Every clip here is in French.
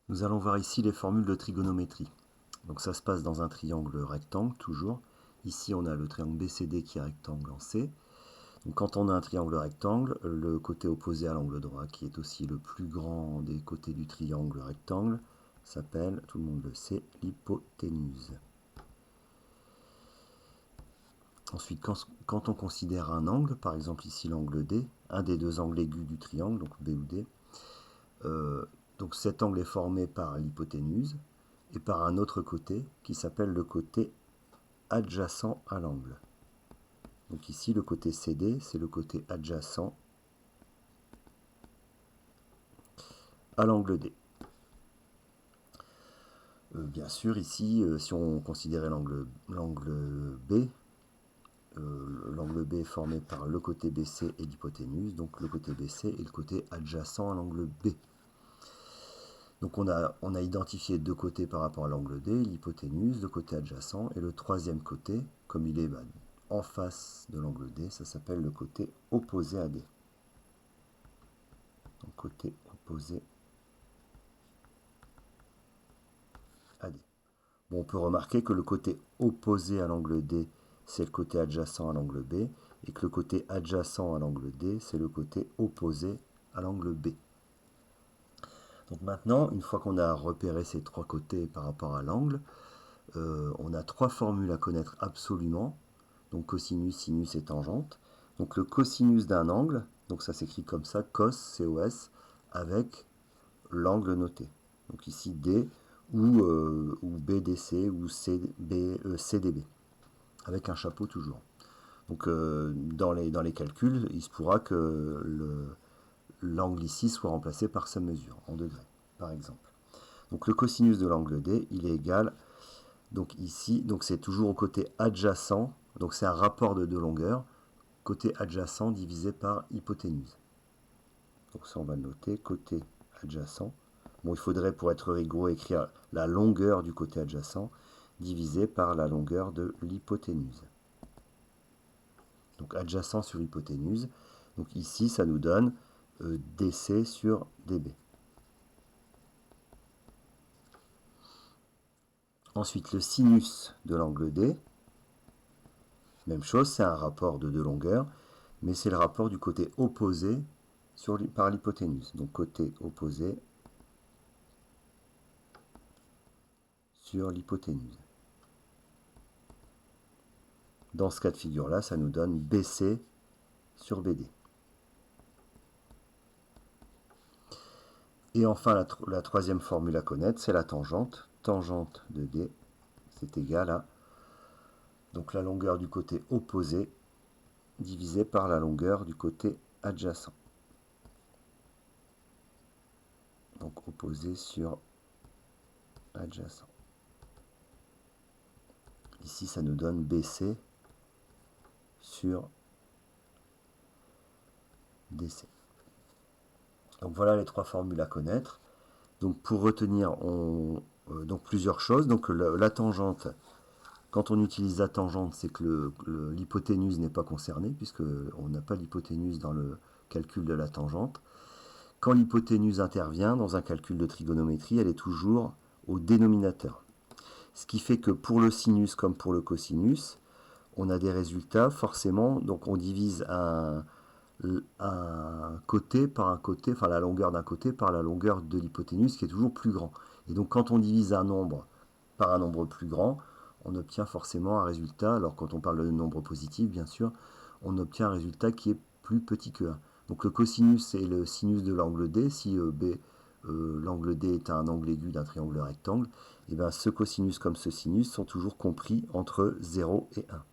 Nous allons voir ici les formules de trigonométrie. Donc ça se passe dans un triangle rectangle, toujours. Ici, on a le triangle BCD qui est rectangle en C. Donc quand on a un triangle rectangle, le côté opposé à l'angle droit, qui est aussi le plus grand des côtés du triangle rectangle, s'appelle, tout le monde le sait, l'hypoténuse. Ensuite, quand on considère un angle, par exemple ici l'angle D, un des deux angles aigus du triangle, donc B ou D, donc cet angle est formé par l'hypoténuse et par un autre côté qui s'appelle le côté adjacent à l'angle. Donc ici, le côté CD, c'est le côté adjacent à l'angle D. Bien sûr, ici, si on considérait l'angle B, l'angle B est formé par le côté BC et l'hypoténuse, donc le côté BC est le côté adjacent à l'angle B. Donc on a identifié deux côtés par rapport à l'angle D, l'hypoténuse, le côté adjacent, et le troisième côté, comme il est en face de l'angle D, ça s'appelle le côté opposé à D. Donc côté opposé à D. Bon, on peut remarquer que le côté opposé à l'angle D, c'est le côté adjacent à l'angle B, et que le côté adjacent à l'angle D, c'est le côté opposé à l'angle B. Donc maintenant, une fois qu'on a repéré ces trois côtés par rapport à l'angle, on a trois formules à connaître absolument. Donc cosinus, sinus et tangente. Donc le cosinus d'un angle, donc ça s'écrit comme ça, cos, COS, avec l'angle noté. Donc ici D ou BDC ou CDB, avec un chapeau toujours. Donc dans les calculs, il se pourra que l'angle ici soit remplacé par sa mesure, en degrés, par exemple. Donc le cosinus de l'angle D, il est égal, donc ici, donc c'est toujours au côté adjacent, donc c'est un rapport de deux longueurs, côté adjacent divisé par hypoténuse. Donc ça on va le noter, côté adjacent. Bon, il faudrait pour être rigoureux écrire la longueur du côté adjacent divisé par la longueur de l'hypoténuse. Donc adjacent sur hypoténuse. Donc ici ça nous donne DC sur DB. Ensuite le sinus de l'angle D. Même chose, c'est un rapport de deux longueurs, mais c'est le rapport du côté opposé par l'hypoténuse. Donc côté opposé sur l'hypoténuse. Dans ce cas de figure-là, ça nous donne BC sur BD. Et enfin, la troisième formule à connaître, c'est la tangente. Tangente de D, c'est égal à donc la longueur du côté opposé divisé par la longueur du côté adjacent. Donc opposé sur adjacent. Ici, ça nous donne BC sur DC. Donc voilà les trois formules à connaître. Donc pour retenir, donc plusieurs choses. Donc la tangente, quand on utilise la tangente, c'est que l'hypoténuse n'est pas concernée, puisqu'on n'a pas l'hypoténuse dans le calcul de la tangente. Quand l'hypoténuse intervient dans un calcul de trigonométrie, elle est toujours au dénominateur. Ce qui fait que pour le sinus comme pour le cosinus, on a des résultats forcément, donc on divise un côté par un côté, enfin la longueur d'un côté par la longueur de l'hypoténuse qui est toujours plus grand. Et donc quand on divise un nombre par un nombre plus grand, on obtient forcément un résultat, alors quand on parle de nombre positif bien sûr, on obtient un résultat qui est plus petit que 1. Donc le cosinus est le sinus de l'angle D, si l'angle D est un angle aigu d'un triangle rectangle, et bien ce cosinus comme ce sinus sont toujours compris entre 0 et 1.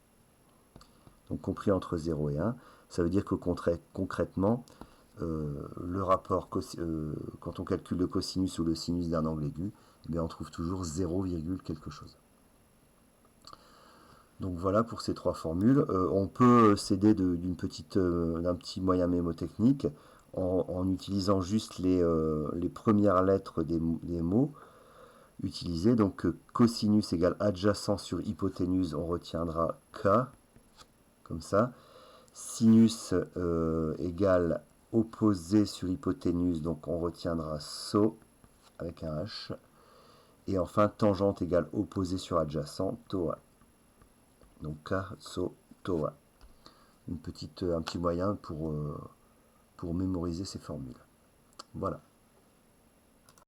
Donc compris entre 0 et 1, ça veut dire que concrètement, le rapport, quand on calcule le cosinus ou le sinus d'un angle aigu, eh bien on trouve toujours 0, quelque chose. Donc voilà pour ces trois formules. On peut s'aider d'un petit moyen mémotechnique en utilisant juste les premières lettres des mots utilisés. Donc cosinus égale adjacent sur hypoténuse, on retiendra K, comme ça. Sinus égale opposé sur hypoténuse, donc on retiendra SO. avec un H. Et enfin, tangente égale opposé sur adjacent, toa. Donc ka, so, toa. Un petit moyen pour mémoriser ces formules. Voilà.